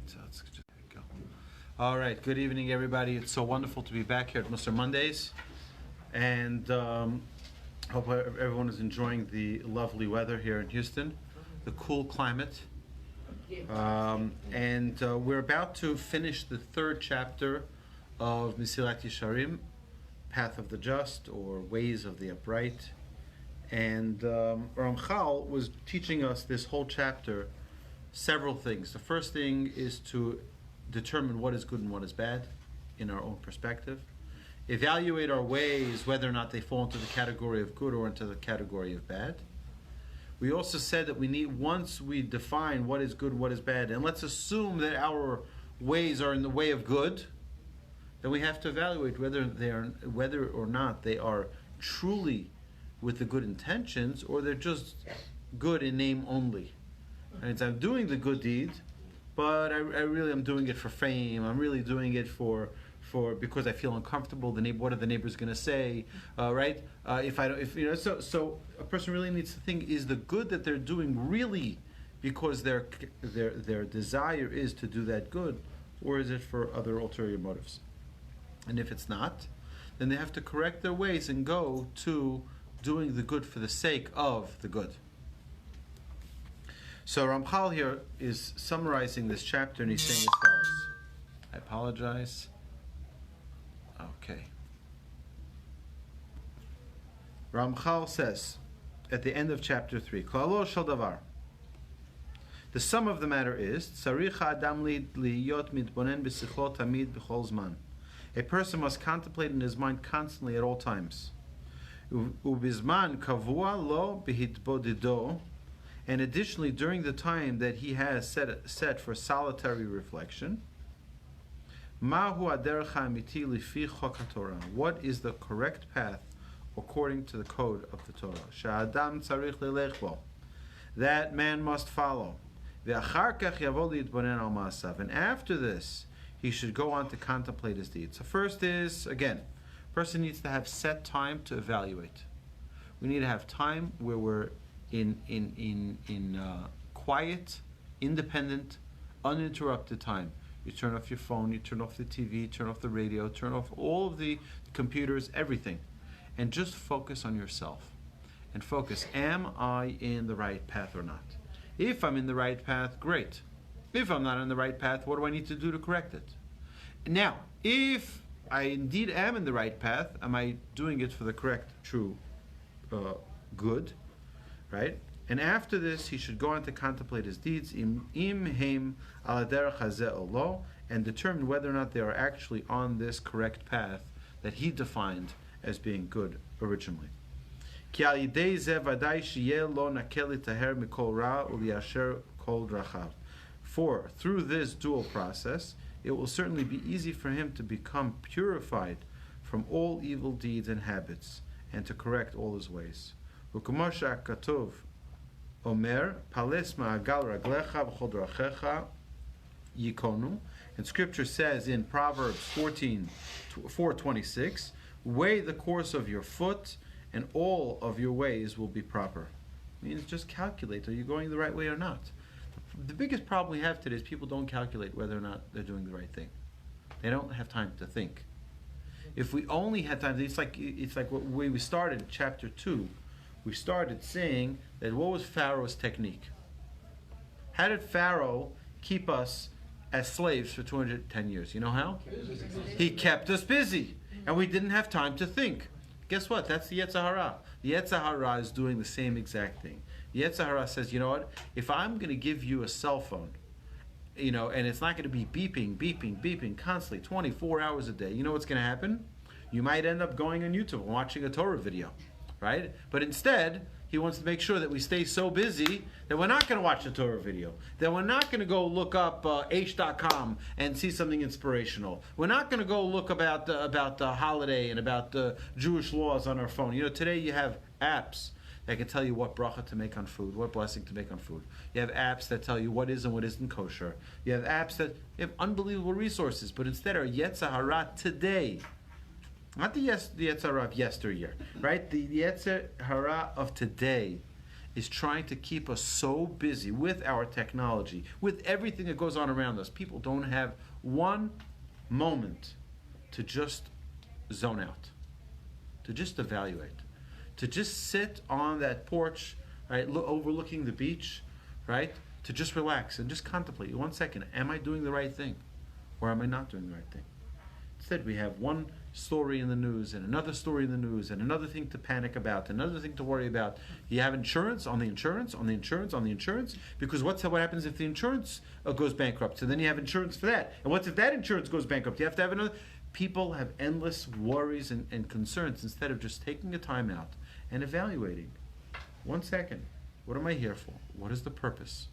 So let's just go. All right. Good evening, everybody. It's so wonderful to be back here at Mussar Mondays, and hope everyone is enjoying the lovely weather here in Houston, the cool climate. And we're about to finish the third chapter of Mesilat Yesharim, Path of the Just, or Ways of the Upright. And Ramchal was teaching us this whole chapter several things. The first thing is to determine what is good and what is bad in our own perspective. Evaluate our ways, whether or not they fall into the category of good or into the category of bad. We also said that we need, once we define what is good and what is bad, and let's assume that our ways are in the way of good, then we have to evaluate whether or not they are truly with the good intentions, or they're just good in name only. And I'm doing the good deed, but I really am doing it for fame. I'm really doing it for because I feel uncomfortable. What are the neighbors going to say? Right? So a person really needs to think: is the good that they're doing really because their desire is to do that good, or is it for other ulterior motives? And if it's not, then they have to correct their ways and go to doing the good for the sake of the good. So Ramchal here is summarizing this chapter, and he's saying as follows. I apologize. Okay. Ramchal says at the end of chapter 3, Klalo shel davar. The sum of the matter is, Tzarich ha'adam liyot mitbonen b'sichlo tamid b'chol zman. A person must contemplate in his mind constantly at all times. Ubizman kavua lo b'hitbodido. And additionally, during the time that he has set for solitary reflection, Mahu aderech ha'amiti lifi chok haTorah. What is the correct path according to the code of the Torah? Sha'adam tzarich lelech bo. That man must follow. Ve'achar kach yavo li'itbonen al ma'asav. And after this, he should go on to contemplate his deeds. So first is, again, a person needs to have set time to evaluate. We need to have time where we're in quiet, independent, uninterrupted time. You turn off your phone, you turn off the TV, turn off the radio, turn off all of the computers, everything. And just focus on yourself. And focus, am I in the right path or not? If I'm in the right path, great. If I'm not in the right path, what do I need to do to correct it? Now, if I indeed am in the right path, am I doing it for the correct, true, good? Right? And after this, he should go on to contemplate his deeds, im heim ala derech hazeh o lo, and determine whether or not they are actually on this correct path that he defined as being good originally. Ki al yidei zeh vadai sheyeh lo nakel litaher mikol ra uliyasher kol drachav. For through this dual process, it will certainly be easy for him to become purified from all evil deeds and habits, and to correct all his ways. U'k'mosha katov omer pales ma'agal raglecha v'chol drachecha yikonu. And Scripture says in Proverbs 4:26, weigh the course of your foot, and all of your ways will be proper. It means just calculate, are you going the right way or not? The biggest problem we have today is people don't calculate whether or not they're doing the right thing. They don't have time to think. If we only had time, it's like when we started chapter 2. We started saying that what was Pharaoh's technique? How did Pharaoh keep us as slaves for 210 years? You know how? He kept us busy, and we didn't have time to think. Guess what? That's the Yetzer Hara. The Yetzer Hara is doing the same exact thing. The Yetzer Hara says, you know what? If I'm going to give you a cell phone, and it's not going to be beeping constantly, 24 hours a day, you know what's going to happen? You might end up going on YouTube and watching a Torah video, right? But instead, he wants to make sure that we stay so busy that we're not going to watch a Torah video, that we're not going to go look up h.com and see something inspirational. We're not going to go look about the holiday and about the Jewish laws on our phone. Today you have apps that can tell you what bracha to make on food, what blessing to make on food. You have apps that tell you what is and what isn't kosher. You have apps that have unbelievable resources, but instead are Yetzer Hara today. Not the Yetzer Hara of yesteryear, right? The Yetzer Hara of today is trying to keep us so busy with our technology, with everything that goes on around us. People don't have one moment to just zone out, to just evaluate, to just sit on that porch, right, overlooking the beach, right, to just relax and just contemplate. 1 second, am I doing the right thing, or am I not doing the right thing? Instead, we have one story in the news and another story in the news and another thing to panic about, another thing to worry about. You have insurance on the insurance on the insurance on the insurance, because what happens if the insurance goes bankrupt? So then you have insurance for that. And what if that insurance goes bankrupt? You have to have another. People have endless worries and concerns instead of just taking the time out and evaluating. 1 second, what am I here for? What is the purpose?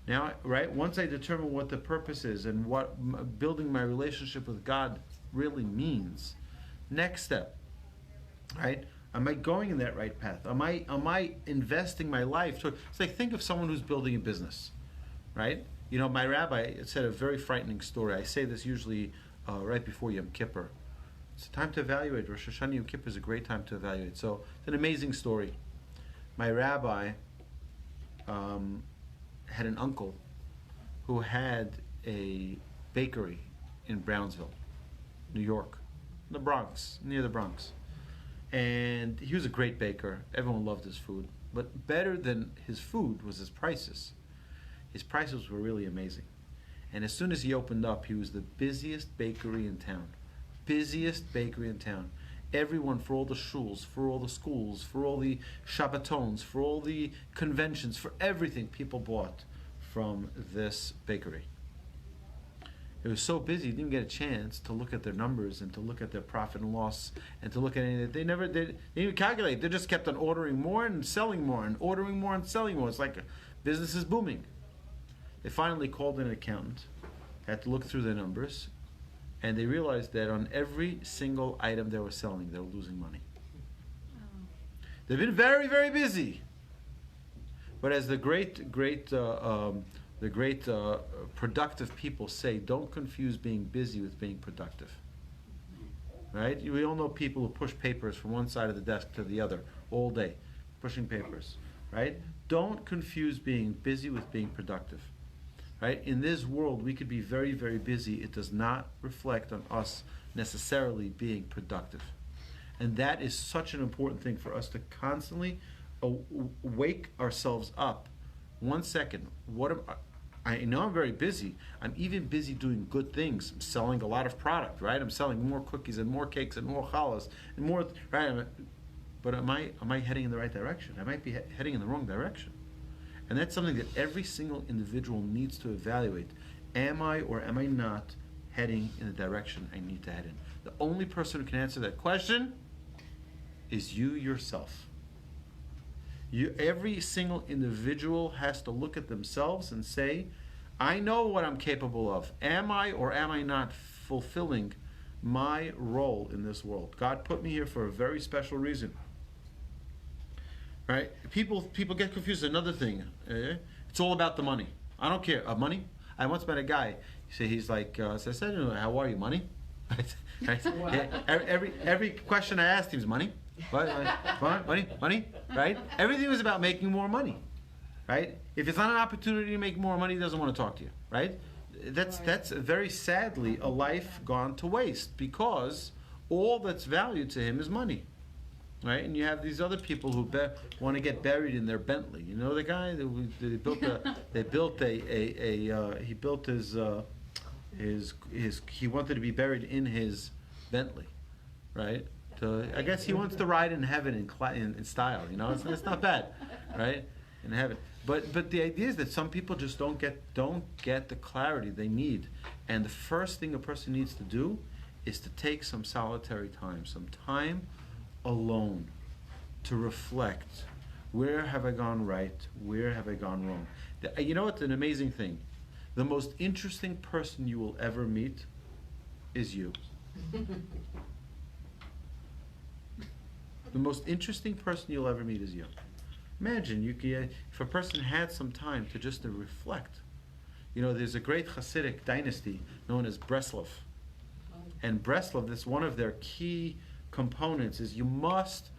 Now, right, once I determine what the purpose is and what building my relationship with God really means, next step, right? Am I going in that right path? Am I investing my life toward? It's like, think of someone who's building a business, right? You know, my rabbi said a very frightening story. I say this usually right before Yom Kippur. It's a time to evaluate. Rosh Hashanah, Yom Kippur is a great time to evaluate. So it's an amazing story. My rabbi had an uncle who had a bakery in Brownsville, New York, the Bronx, near the Bronx. And he was a great baker. Everyone loved his food. But better than his food was his prices. His prices were really amazing. And as soon as he opened up, he was the busiest bakery in town. Busiest bakery in town. Everyone, for all the shuls, for all the schools, for all the Shabbatons, for all the conventions, for everything, people bought from this bakery. It was so busy, you didn't get a chance to look at their numbers and to look at their profit and loss and to look at anything. They didn't even calculate. They just kept on ordering more and selling more and ordering more and selling more. It's like business is booming. They finally called in an accountant, had to look through their numbers, and they realized that on every single item they were selling, they were losing money. They've been very, very busy. But as the great productive people say, don't confuse being busy with being productive. Right? We all know people who push papers from one side of the desk to the other all day, pushing papers. Right? Don't confuse being busy with being productive. Right? In this world, we could be very, very busy. It does not reflect on us necessarily being productive. And that is such an important thing for us to constantly wake ourselves up. 1 second, I know I'm very busy. I'm even busy doing good things. I'm selling a lot of product, right? I'm selling more cookies and more cakes and more challahs and more, right? But am I heading in the right direction? I might be heading in the wrong direction. And that's something that every single individual needs to evaluate. Am I or am I not heading in the direction I need to head in? The only person who can answer that question is you yourself. Every single individual has to look at themselves and say, I know what I'm capable of. Am I or am I not fulfilling my role in this world? God put me here for a very special reason. Right? People get confused. Another thing, it's all about the money. I don't care. Money? I once met a guy. He's like, so I said, how are you, money? Right? Every question I asked him is money. What? Money, right? Everything was about making more money, right? If it's not an opportunity to make more money, he doesn't want to talk to you, right? That's very sadly a life gone to waste, because all that's valued to him is money, right? And you have these other people who want to get buried in their Bentley. You know the guy he wanted to be buried in his Bentley, right? I guess he wants to ride in heaven in style, you know. It's not bad, right? In heaven, but the idea is that some people just don't get the clarity they need, and the first thing a person needs to do is to take some solitary time, some time alone, to reflect. Where have I gone right? Where have I gone wrong? You know what's an amazing thing? The most interesting person you will ever meet is you. The most interesting person you'll ever meet is you. Imagine if a person had some time to just reflect. You know, there's a great Hasidic dynasty known as Breslov. And Breslov, that's one of their key components, is you must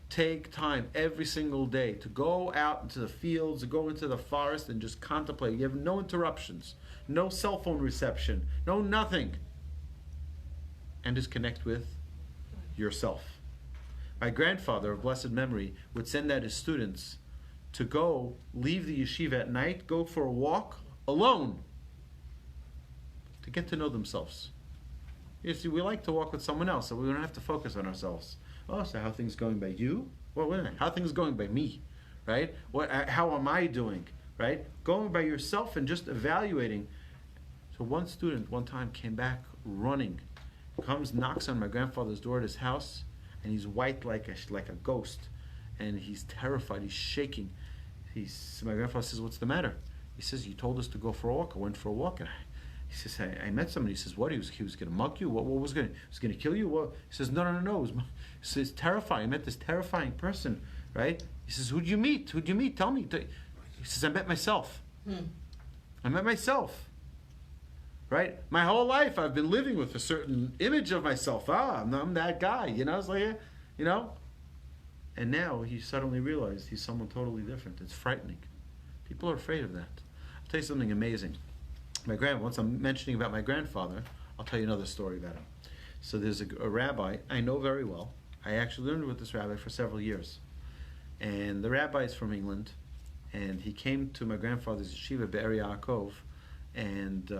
take time every single day to go out into the fields, to go into the forest and just contemplate. You have no interruptions, no cell phone reception, no nothing. And just connect with yourself. My grandfather of blessed memory would send out his students to go leave the yeshiva at night, go for a walk alone to get to know themselves. You see, we like to walk with someone else, so we don't have to focus on ourselves. Oh, so how are things going by you? Well, wait a minute. How are things going by me? Right? How am I doing? Right? Going by yourself and just evaluating. So one student one time came back running, comes, knocks on my grandfather's door at his house, and he's white like a ghost, and he's terrified. He's shaking. My grandfather says, "What's the matter?" He says, "You told us to go for a walk. I went for a walk, and he says, I met somebody." He says, "What? He was going to mug you? What was going to kill you?" What? He says, "No. He says, terrifying. I met this terrifying person, right?" He says, "Who'd you meet? Tell me." He says, "I met myself. I met myself." Right? My whole life I've been living with a certain image of myself. I'm that guy. It's like, And now he suddenly realized he's someone totally different. It's frightening. People are afraid of that. I'll tell you something amazing. Once I'm mentioning about my grandfather, I'll tell you another story about him. So there's a rabbi I know very well. I actually learned with this rabbi for several years. And the rabbi is from England, and he came to my grandfather's yeshiva, Aryeh, and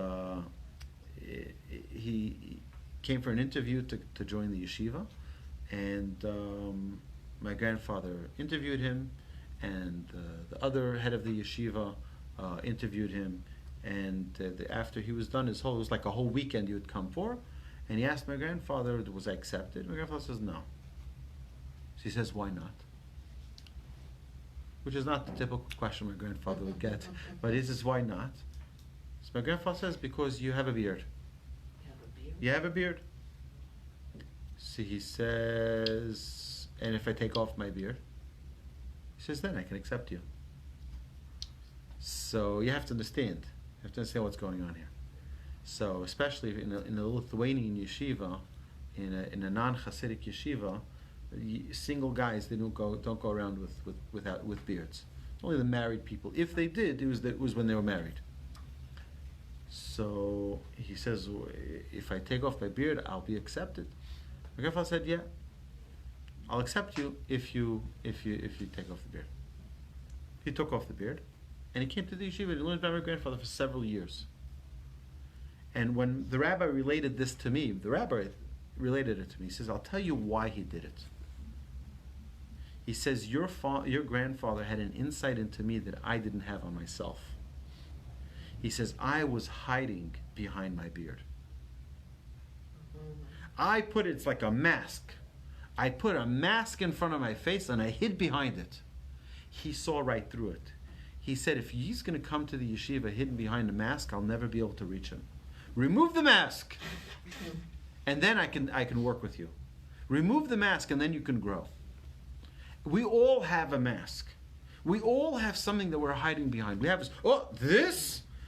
he came for an interview to join the yeshiva, and my grandfather interviewed him, and the other head of the yeshiva interviewed him, and after he was done it was like a whole weekend he would come for, and he asked my grandfather, was I accepted? My grandfather says no. So he says, why not? Which is not the typical question my grandfather would get, but he says, why not? So my grandfather says, because you have a beard. You have a beard? So he says, and if I take off my beard? He says, then I can accept you. So you have to understand. You have to understand what's going on here. So especially in a Lithuanian yeshiva, in a non-Hasidic yeshiva, single guys, they don't go around with beards. Only the married people. If they did, it was when they were married. So he says, if I take off my beard, I'll be accepted. My grandfather said, yeah, I'll accept you if you take off the beard. He took off the beard, and he came to the yeshiva. He learned by my grandfather for several years. And when the rabbi related this to me, he says, I'll tell you why he did it. He says, your grandfather had an insight into me that I didn't have on myself. He says, I was hiding behind my beard. It's like a mask. I put a mask in front of my face and I hid behind it. He saw right through it. He said, if he's going to come to the yeshiva hidden behind a mask, I'll never be able to reach him. Remove the mask, and then I can work with you. Remove the mask, and then you can grow. We all have a mask. We all have something that we're hiding behind. We have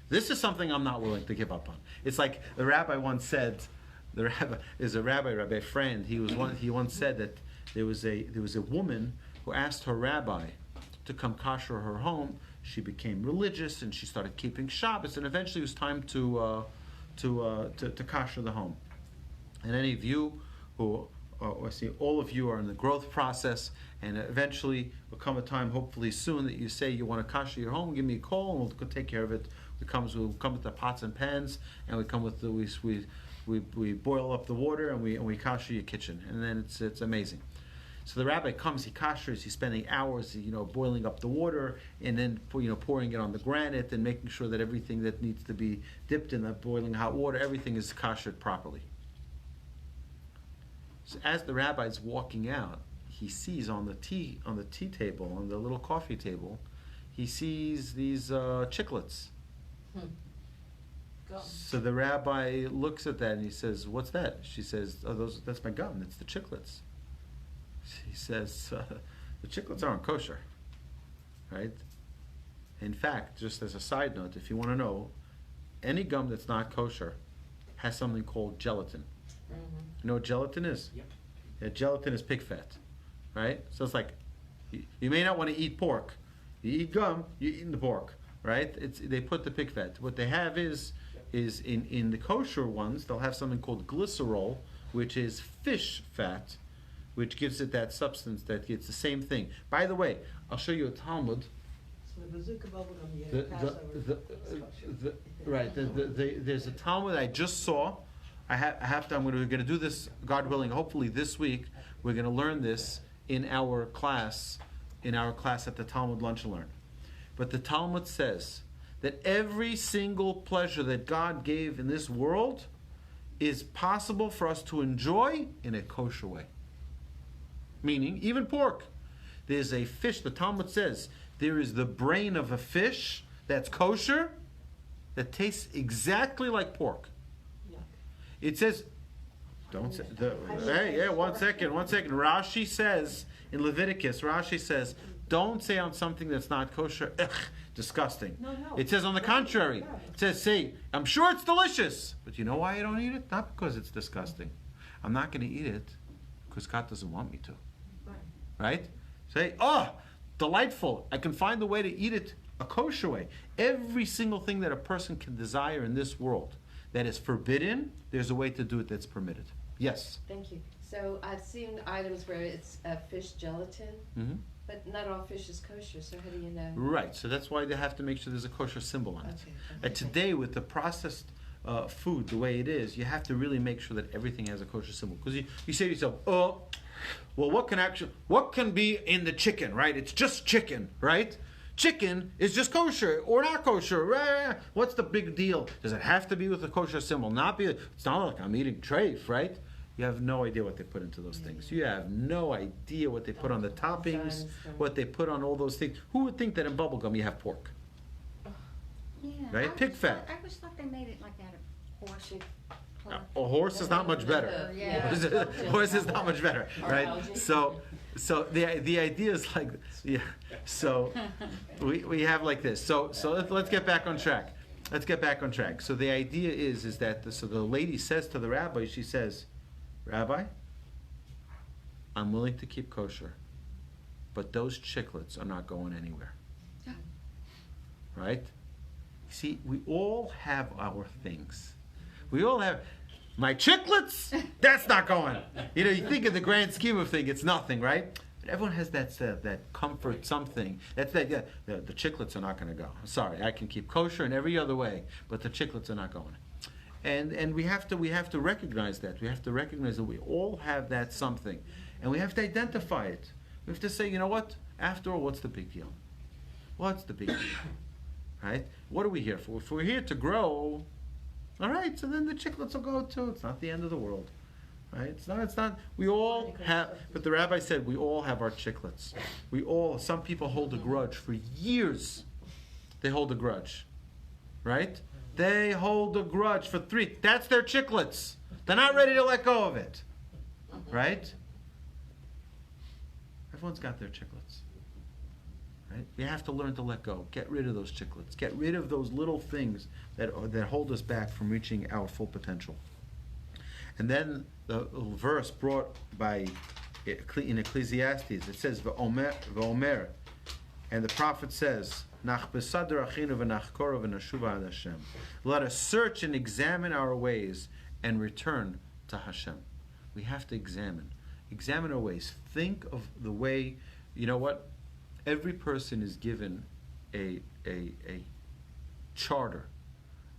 this is something I'm not willing to give up on. It's like the rabbi once said. The rabbi is a rabbi friend. He once said that there was a woman who asked her rabbi to come kasher her home. She became religious and she started keeping Shabbos, and eventually it was time to kasher the home. And any of you who, all of you are in the growth process, and eventually will come a time, hopefully soon, that you say you want to kasher your home. Give me a call and we'll take care of it. We'll come with the pots and pans, and we come with we boil up the water and we kasher your kitchen, and then it's amazing. So the rabbi comes, he kashers, he's spending hours, boiling up the water, and then pouring it on the granite and making sure that everything that needs to be dipped in the boiling hot water, everything is kashered properly. So as the rabbi is walking out, he sees on the tea table, on the little coffee table, he sees these chiclets. So the rabbi looks at that and he says, "What's that?" She says, "Oh, that's my gum. That's the chiclets." He says, "The chiclets aren't kosher, right? In fact, just as a side note, if you want to know, any gum that's not kosher has something called gelatin. Mm-hmm. You know what gelatin is? Yep. Yeah, gelatin is pig fat. right? So it's like, you may not want to eat pork. You eat gum, you're eating the pork, right? They put the pig fat. What they have is in the kosher ones, they'll have something called glycerol, which is fish fat, which gives it that substance that gets the same thing. By the way, I'll show you a Talmud. There's a Talmud I just saw. We're going to do this, God willing, hopefully this week. We're going to learn this in our class at the Talmud Lunch and Learn. But the Talmud says that every single pleasure that God gave in this world is possible for us to enjoy in a kosher way. Meaning, even pork. There's a fish, the Talmud says, there is the brain of a fish that's kosher that tastes exactly like pork. It says, one second. Rashi says, in Leviticus, don't say on something that's not kosher, disgusting. No. It says on the contrary. It says, say, I'm sure it's delicious, but you know why I don't eat it? Not because it's disgusting. I'm not going to eat it because God doesn't want me to. Right? Say, delightful. I can find a way to eat it a kosher way. Every single thing that a person can desire in this world that is forbidden, there's a way to do it that's permitted. Yes? Thank you. So I've seen items where it's fish gelatin, but not all fish is kosher, so how do you know? Right, so that's why they have to make sure there's a kosher symbol on it. And today, with the processed food the way it is, you have to really make sure that everything has a kosher symbol. Because you say to yourself, well, what can be in the chicken, right? It's just chicken, right? Chicken is just kosher or not kosher. What's the big deal? Does it have to be with a kosher symbol? It's not like I'm eating treif, right? You have no idea what they put into those things. You have no idea what they put on the toppings, what they put on all those things. Who would think that in bubblegum you have pork? Yeah, right? Pig fat. I always thought they made it like out of horse. A horse is not much better. Horse is not much better, right? So the idea is like, so we have like this. So let's get back on track. So the idea is that the lady says to the rabbi, she says, Rabbi, I'm willing to keep kosher, but those chiclets are not going anywhere. Right? See, we all have our things. We all have my chiclets. That's not going. You think of the grand scheme of things, it's nothing, right? But everyone has that comfort something. The chiclets are not going to go. I'm sorry, I can keep kosher in every other way, but the chiclets are not going. And we have to recognize that. We have to recognize that we all have that something, and we have to identify it. We have to say, you know what? After all, what's the big deal? What's the big deal? Right? What are we here for? If we're here to grow, all right, so then the chiclets will go too. It's not the end of the world. Right? It's not. We all have, but the rabbi said we all have our chiclets. Some people hold a grudge for years. They hold a grudge. Right? They hold a grudge for 3. That's their chiclets. They're not ready to let go of it. Right? Everyone's got their chiclets. Right? We have to learn to let go. Get rid of those chiclets. Get rid of those little things that hold us back from reaching our full potential. And then the verse brought by in Ecclesiastes, it says, V'omer, and the prophet says, let us search and examine our ways and return to Hashem. We have to examine our ways. Think of the way, you know what? Every person is given a charter,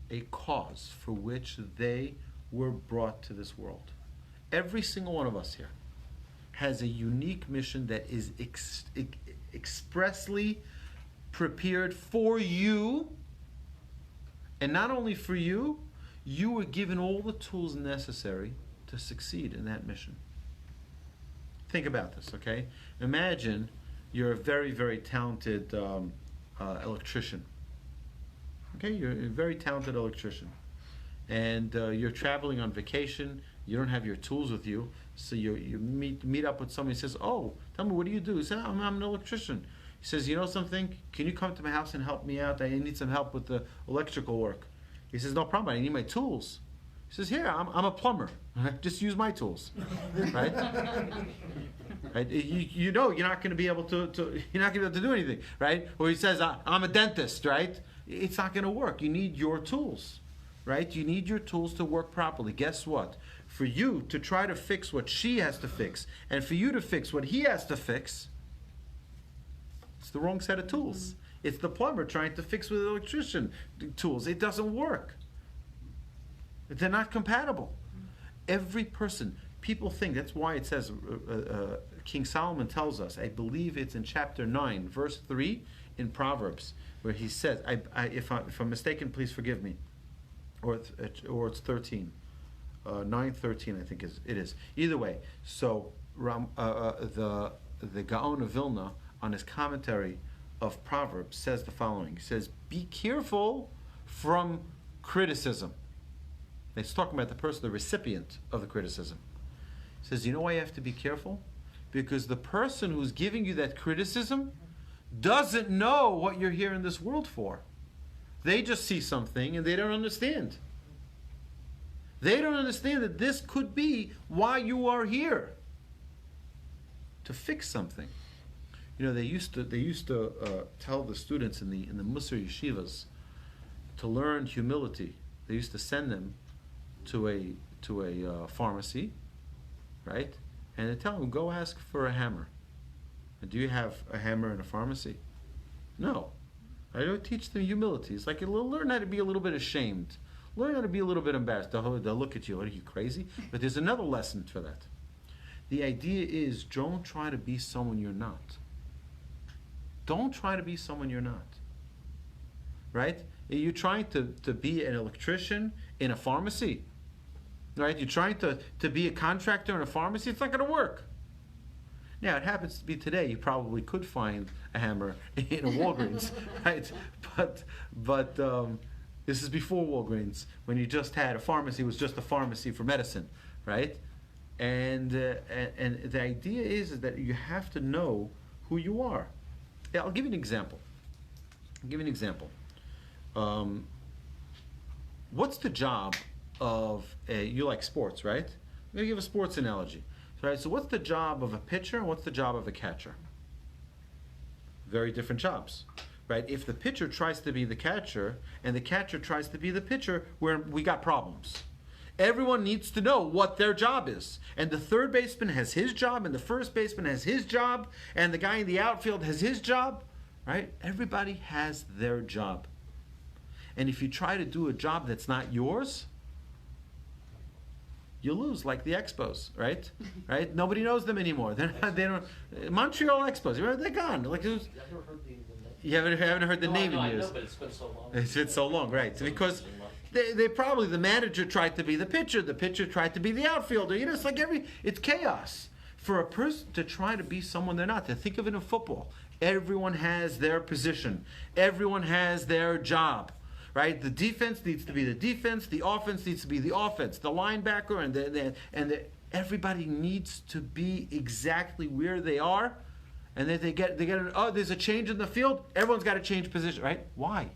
a cause for which they were brought to this world. Every single one of us here has a unique mission that is expressly prepared for you, and not only for you, you were given all the tools necessary to succeed in that mission. Think about this, okay? Imagine you're a very, very talented electrician. Okay, you're a very talented electrician. And you're traveling on vacation, you don't have your tools with you, so you meet up with somebody who says, oh, tell me, what do you do? He says, I'm an electrician. He says, you know something? Can you come to my house and help me out? I need some help with the electrical work. He says, no problem, I need my tools. He says, here, I'm a plumber. Just use my tools. Right? right? You know you're not going to be able to you're not going to be able to do anything, right? Or he says, I'm a dentist, right? It's not going to work. You need your tools, right? You need your tools to work properly. Guess what? For you to try to fix what she has to fix, and for you to fix what he has to fix, it's the wrong set of tools. It's the plumber trying to fix with the electrician tools. It doesn't work. They're not compatible. Every person, people think, that's why it says, King Solomon tells us, I believe it's in chapter 9, verse 3 in Proverbs, where he says, if I'm mistaken, please forgive me, or it's 13. 9:13, I think it is. Either way, so the Gaon of Vilna, on his commentary of Proverbs, says the following. He says, be careful from criticism. He's talking about the person, the recipient of the criticism. He says, you know why you have to be careful? Because the person who's giving you that criticism doesn't know what you're here in this world for. They just see something and they don't understand. They don't understand that this could be why you are here. To fix something. You know, they used to tell the students in the Mussar yeshivas to learn humility. They used to send them to a pharmacy, right? And they tell them, go ask for a hammer. And do you have a hammer in a pharmacy? No. I don't teach them humility. It's like learn how to be a little bit ashamed. Learn how to be a little bit embarrassed. They'll look at you. Are you crazy? But there's another lesson for that. The idea is, don't try to be someone you're not. Don't try to be someone you're not. Right? You're trying to be an electrician in a pharmacy. Right? You're trying to be a contractor in a pharmacy. It's not going to work. Now, it happens to be today, you probably could find a hammer in a Walgreens. Right? But this is before Walgreens, when you just had a pharmacy, was just a pharmacy for medicine, right? And the idea is that you have to know who you are. I'll give you an example. What's the job of you like sports, right? I'm going to give a sports analogy. Right? So what's the job of a pitcher and what's the job of a catcher? Very different jobs. Right? If the pitcher tries to be the catcher and the catcher tries to be the pitcher, we got problems. Everyone needs to know what their job is. And the third baseman has his job, and the first baseman has his job, and the guy in the outfield has his job. Right? Everybody has their job. And if you try to do a job that's not yours, you lose, like the Expos, right? Right? Nobody knows them anymore. They don't. Montreal Expos, they're gone. Like you haven't heard the name in years. I know, but it's been so long. It's been so long, right? So because they probably, the manager tried to be the pitcher tried to be the outfielder. You know, it's like it's chaos. For a person to try to be someone they're not, to think of it in football, everyone has their position. Everyone has their job. Right? The defense needs to be the defense. The offense needs to be the offense. The linebacker and everybody needs to be exactly where they are. And then they get there's a change in the field. Everyone's got to change position, right? Why?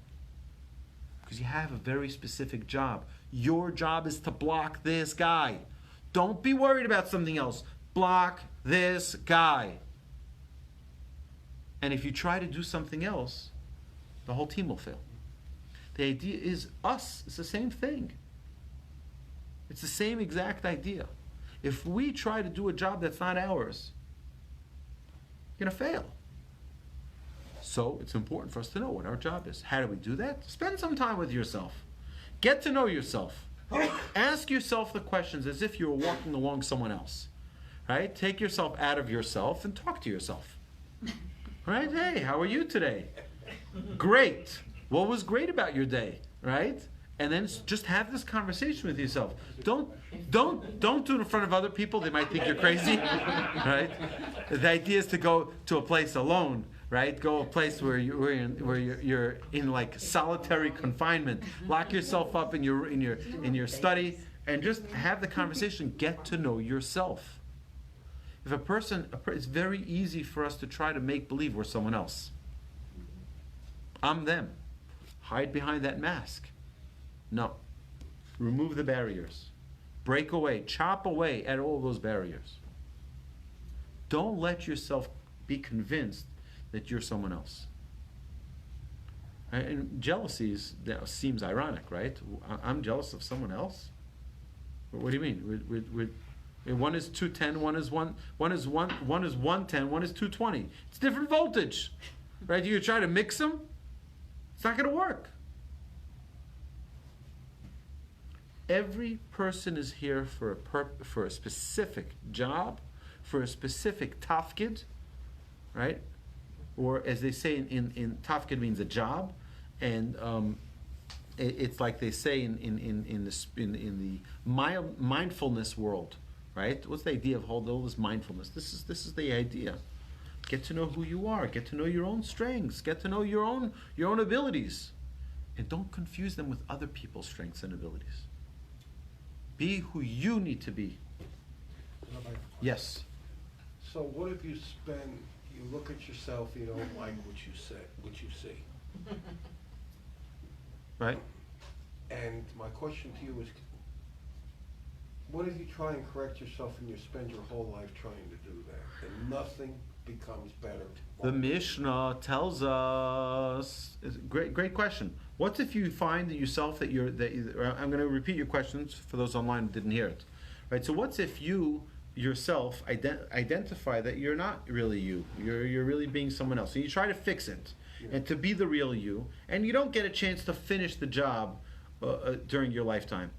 Because you have a very specific job. Your job is to block this guy. Don't be worried about something else. Block this guy. And if you try to do something else, the whole team will fail. The idea is us. It's the same thing. It's the same exact idea. If we try to do a job that's not ours, you're going to fail. So it's important for us to know what our job is. How do we do that? Spend some time with yourself. Get to know yourself. Ask yourself the questions as if you were walking along someone else. Right? Take yourself out of yourself and talk to yourself. Right? Hey, how are you today? Great. What was great about your day, right? And then just have this conversation with yourself. Don't do it in front of other people. They might think you're crazy, right? The idea is to go to a place alone, right? Go a place where you're in like solitary confinement. Lock yourself up in your study and just have the conversation. Get to know yourself. If it's very easy for us to try to make believe we're someone else. I'm them. Hide behind that mask. No. Remove the barriers. Break away. Chop away at all those barriers. Don't let yourself be convinced that you're someone else. And jealousy seems ironic, right? I'm jealous of someone else. What do you mean? One is 210, one is 110, one is 220. It's different voltage, right? You try to mix them, it's not going to work. Every person is here for a specific job, for a specific tafkid, right? Or as they say in tafkid means a job, and it's like they say in the mindfulness world, right? What's the idea of all this mindfulness? This is the idea. Get to know who you are. Get to know your own strengths. Get to know your own abilities, and don't confuse them with other people's strengths and abilities. Be who you need to be. Rabbi, Yes. so what if you look at yourself, you don't like what you see? Right? And my question to you is, what if you try and correct yourself and you spend your whole life trying to do that, and nothing becomes better? The Mishnah tells us. Great question. What if you find that yourself that I'm going to repeat your questions for those online who didn't hear it. Right. So what if you yourself identify that you're not really you? You're really being someone else, and you try to fix it and to be the real you, and you don't get a chance to finish the job during your lifetime.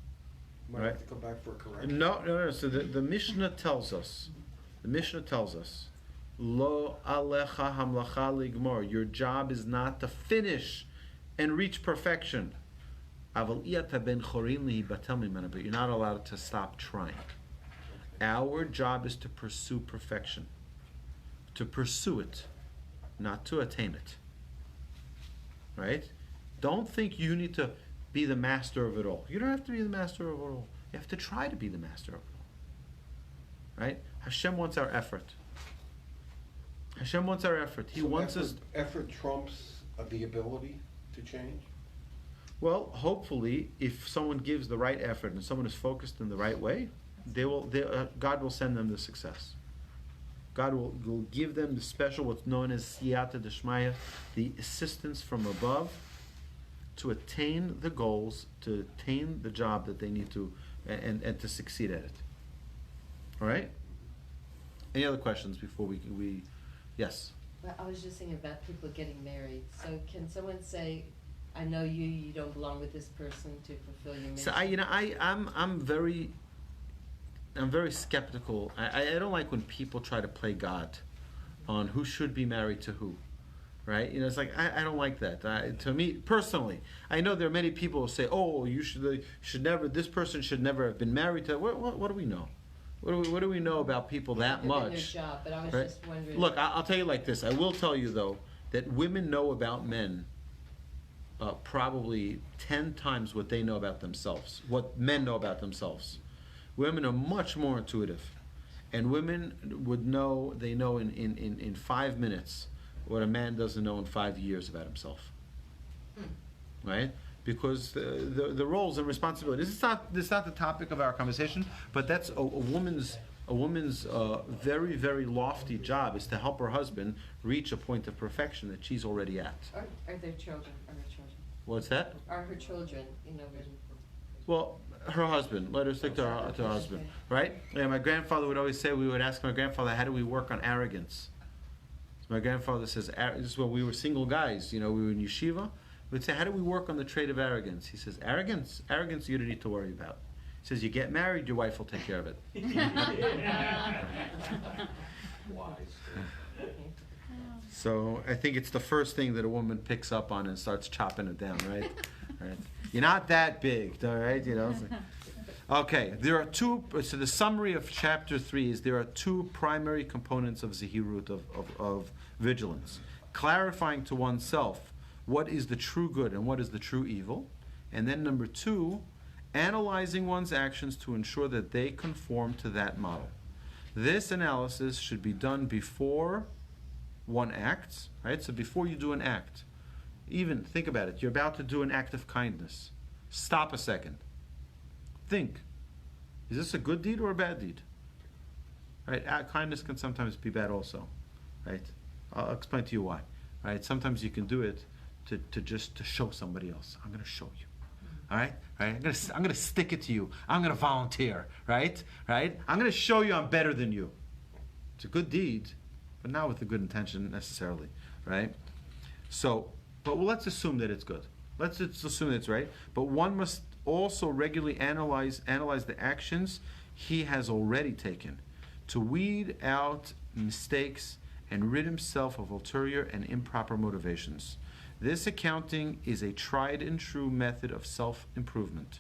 Might have to come back for a correction. No. So the Mishnah tells us. Lo alecha hamlacha ligmor. Your job is not to finish and reach perfection. But you're not allowed to stop trying. Our job is to pursue perfection. To pursue it, not to attain it. Right? Don't think you need to be the master of it all. You don't have to be the master of it all. You have to try to be the master of it all. Right? Hashem wants our effort. He wants us. Effort trumps the ability to change? Well, hopefully, if someone gives the right effort and someone is focused in the right way, God will send them the success. God will give them the special, what's known as siyata d'shmaya, the assistance from above, to attain the goals, to attain the job that they need to, and to succeed at it. All right? Any other questions before we yes? Well, I was just thinking about people getting married. So can someone say, I know you don't belong with this person to fulfill your mission? So I'm very skeptical. I don't like when people try to play God on who should be married to who, right? It's like I don't like that. To me personally, I know there are many people who say, "Oh, you should never. This person should never have been married to." What do we know? What do we know about people that much? Their job, but I was right? just wondering. Look, I'll tell you like this. I will tell you though that women know about men probably 10 times what they know about themselves. What men know about themselves. Women are much more intuitive, and women they know in 5 minutes what a man doesn't know in 5 years about himself, right? Because the roles and responsibilities. This is not the topic of our conversation, but that's a woman's very, very lofty job is to help her husband reach a point of perfection that she's already at. Are their children? Are her children? What's that? Are her children? Well, her husband. Let her stick to her husband, right? Yeah, my grandfather would always say, we would ask my grandfather, how do we work on arrogance? My grandfather says, this is when we were single guys, we were in yeshiva. We'd say, how do we work on the trait of arrogance? He says, arrogance you don't need to worry about. He says, you get married, your wife will take care of it. Wise. So I think it's the first thing that a woman picks up on and starts chopping it down, right? Right. You're not that big, all right? Okay, there are two. So the summary of chapter 3 is there are two primary components of zihirut, of vigilance: clarifying to oneself what is the true good and what is the true evil, and then number 2, analyzing one's actions to ensure that they conform to that model. This analysis should be done before one acts, right? So before you do an act, even think about it. You're about to do an act of kindness. Stop a second. Think. Is this a good deed or a bad deed? right? Kindness can sometimes be bad also, right? I'll explain to you why, right? Sometimes you can do it to just to show somebody else. I'm going to show you, all right? Right? I'm going to stick it to you. I'm going to volunteer, right? Right? I'm going to show you I'm better than you. It's a good deed, but not with a good intention necessarily, right? So, but let's assume that it's good. Let's just assume that it's right. But one must also regularly analyze the actions he has already taken to weed out mistakes and rid himself of ulterior and improper motivations. This accounting is a tried and true method of self-improvement,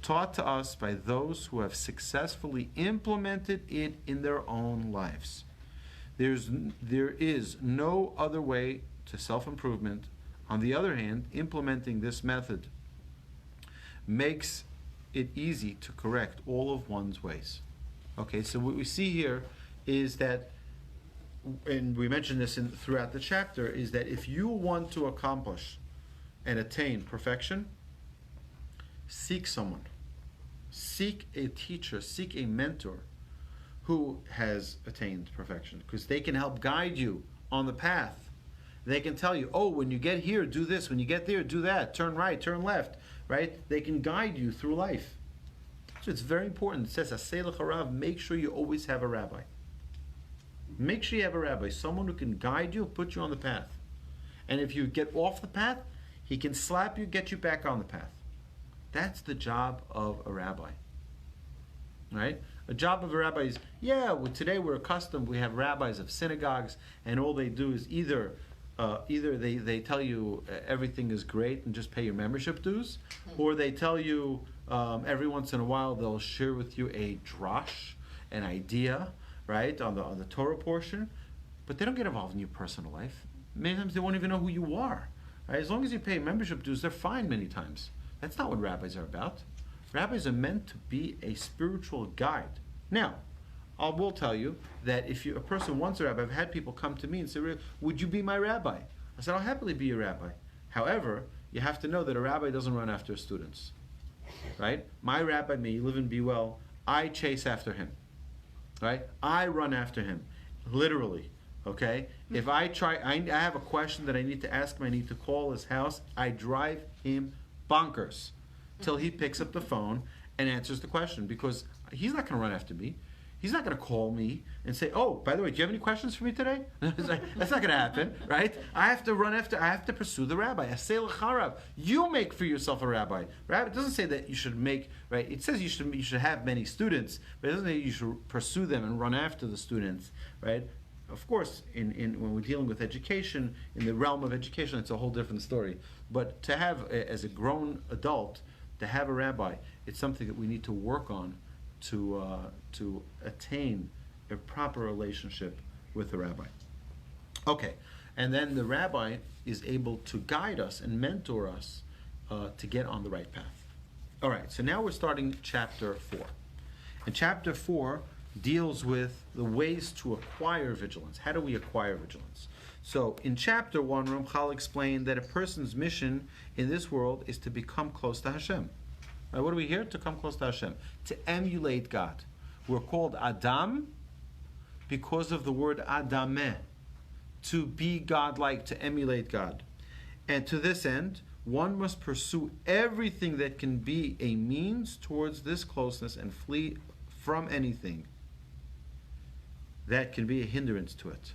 taught to us by those who have successfully implemented it in their own lives. There is no other way to self-improvement. On the other hand, implementing this method makes it easy to correct all of one's ways. Okay, so what we see here is that, and we mentioned this throughout the chapter, is that if you want to accomplish and attain perfection, seek someone. Seek a teacher, seek a mentor who has attained perfection, because they can help guide you on the path. They can tell you, oh, when you get here, do this. When you get there, do that. Turn right, turn left, right? They can guide you through life. So it's very important. It says, Aseh l'charav, make sure you always have a rabbi. Make sure you have a rabbi, someone who can guide you, put you on the path. And if you get off the path, he can slap you, get you back on the path. That's the job of a rabbi. Right? A job of a rabbi is, today we're accustomed, we have rabbis of synagogues, and all they do is either they tell you everything is great and just pay your membership dues, or they tell you every once in a while they'll share with you a drash, an idea, right, on the Torah portion, but they don't get involved in your personal life. Many times they won't even know who you are. Right? As long as you pay membership dues, they're fine many times. That's not what rabbis are about. Rabbis are meant to be a spiritual guide. Now, I will tell you that if a person wants a rabbi, I've had people come to me and say, would you be my rabbi? I said, I'll happily be your rabbi. However, you have to know that a rabbi doesn't run after his students. Right? My rabbi, may he live and be well, I chase after him. Right? I run after him. Literally. Okay? If I have a question that I need to ask him, I need to call his house, I drive him bonkers till he picks up the phone and answers the question, because he's not going to run after me. He's not going to call me and say, oh, by the way, do you have any questions for me today? That's not going to happen, right? I have to pursue the rabbi. Aseh l'charav. You make for yourself a rabbi. Rabbi, it doesn't say that you should make, right? It says you should have many students, but it doesn't say you should pursue them and run after the students, right? Of course, when we're dealing with education, in the realm of education, it's a whole different story. But to have, as a grown adult, to have a rabbi, it's something that we need to work on to attain a proper relationship with the rabbi. Okay, and then the rabbi is able to guide us and mentor us to get on the right path. All right, so now we're starting chapter 4. And chapter 4 deals with the ways to acquire vigilance. How do we acquire vigilance? So in chapter 1, Ramchal explained that a person's mission in this world is to become close to Hashem. Right, what are we here? To come close to Hashem. To emulate God. We're called Adam because of the word Adameh. To be God-like, to emulate God. And to this end, one must pursue everything that can be a means towards this closeness and flee from anything that can be a hindrance to it.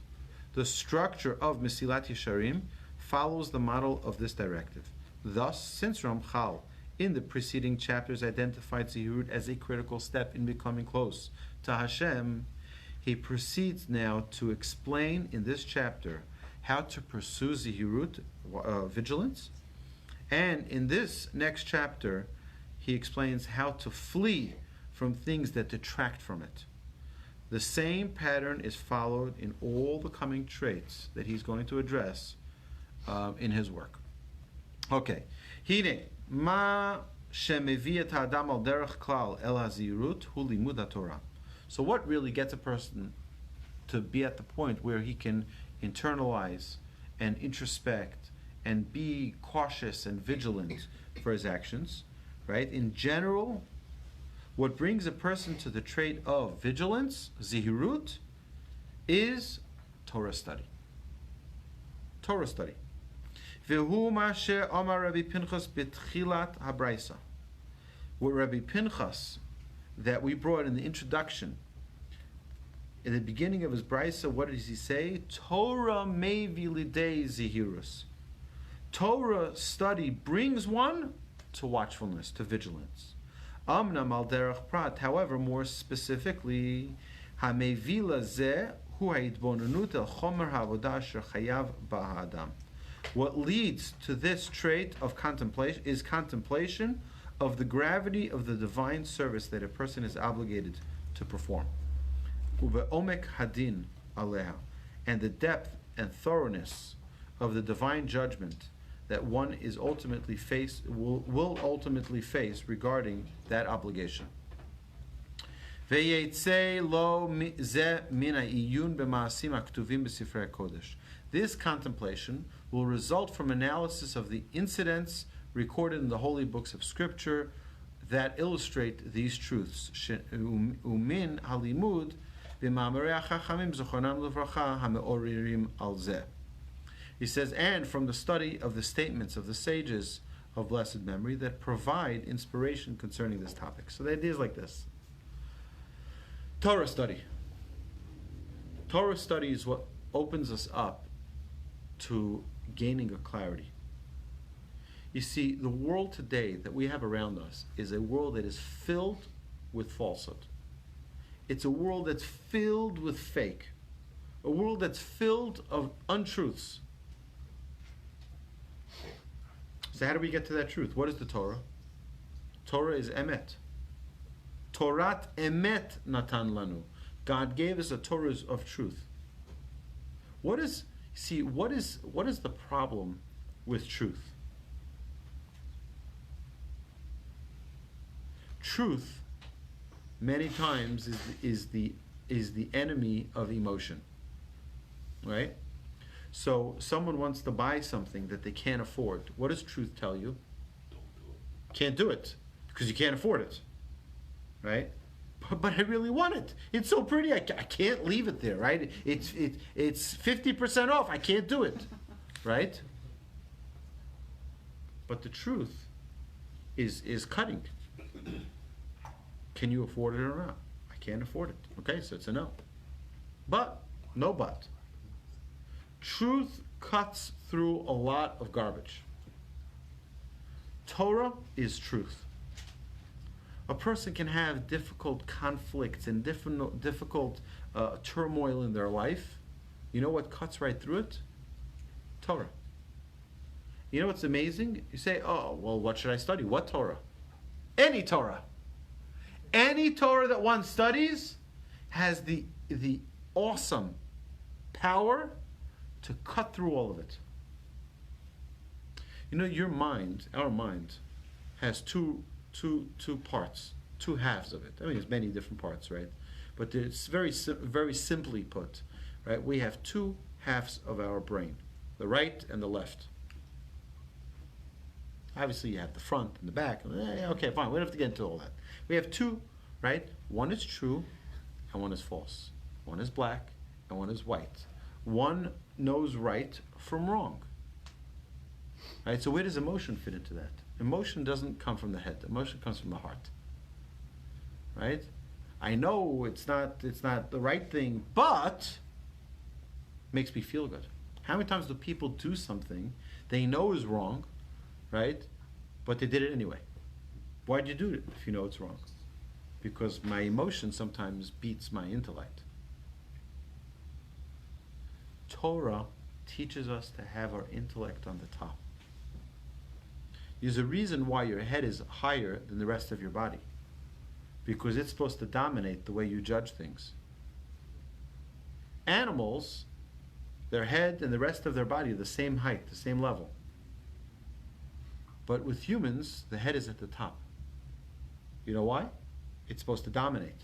The structure of Mesilat Yesharim follows the model of this directive. Thus, since Ramchal in the preceding chapters identified Zihirut as a critical step in becoming close to Hashem, he proceeds now to explain in this chapter how to pursue Zihirut, vigilance, and in this next chapter he explains how to flee from things that detract from it. The same pattern is followed in all the coming traits that he's going to address in his work. Okay. Hine, ma shemevi et ha'adam al derech klal el hazirut hu limud haTorah. So what really gets a person to be at the point where he can internalize and introspect and be cautious and vigilant for his actions, right? In general, what brings a person to the trait of vigilance, zihirut, is Torah study. Torah study. V'hu ma she'amar Rabbi Pinchas b'tchilat habraisa. What Rabbi Pinchas, that we brought in the introduction, in the beginning of his brisa, what does he say? Torah mevi lidei zihirus. Torah study brings one to watchfulness, to vigilance. Amnam al derech prat. However, more specifically, hamevila zeh hu ha'itbonanut el chomer ha'avodah asher chayav ba'ha'adam. What leads to this trait of contemplation is contemplation of the gravity of the divine service that a person is obligated to perform. Uve'omek hadin aleha, and the depth and thoroughness of the divine judgment that one is ultimately will ultimately face regarding that obligation. Ve'yetzei lo ze min ha'iyun b'ma'asim haktuvim b'sifrei HaKodesh. This contemplation will result from analysis of the incidents recorded in the holy books of Scripture that illustrate these truths. Umin halimud b'ma'amarei hachachamim zochronam levracha hame'oririm al zeh. He says, and from the study of the statements of the sages of blessed memory that provide inspiration concerning this topic. So the idea is like this. Torah study. Torah study is what opens us up to gaining a clarity. You see, the world today that we have around us is a world that is filled with falsehood. It's a world that's filled with fake. A world that's filled of untruths. So how do we get to that truth? What is the Torah? Torah is emet. Torat emet natan lanu. God gave us a Torah of truth. What is the problem with truth? Truth, many times, is the enemy of emotion, right? So someone wants to buy something that they can't afford. What does truth tell you? Don't do it. Can't do it because you can't afford it, right? But I really want it. It's so pretty. I can't leave it there, right? It's 50% off. I can't do it, right? But the truth is cutting. Can you afford it or not? I can't afford it. Okay, so it's a no. But, no but. Truth cuts through a lot of garbage. Torah is truth. A person can have difficult conflicts and difficult turmoil in their life. You know what cuts right through it? Torah. You know what's amazing? You say, oh, well, what should I study? What Torah? Any Torah. Any Torah that one studies has the awesome power to cut through all of it. You know, your mind, our mind, has two parts, two halves of it. I mean, there's many different parts, right? But it's very simply put, right? We have two halves of our brain, the right and the left. Obviously, you have the front and the back. Okay, fine. We don't have to get into all that. We have two, right? One is true and one is false. One is black and one is white. One knows right from wrong. Right? So where does emotion fit into that? Emotion doesn't come from the head. Emotion comes from the heart. Right? I know it's not the right thing, but it makes me feel good. How many times do people do something they know is wrong, right? But they did it anyway. Why'd you do it if you know it's wrong? Because my emotion sometimes beats my intellect. Torah teaches us to have our intellect on the top. There's a reason why your head is higher than the rest of your body. Because it's supposed to dominate the way you judge things. Animals, their head and the rest of their body are the same height, the same level. But with humans, the head is at the top. You know why? It's supposed to dominate.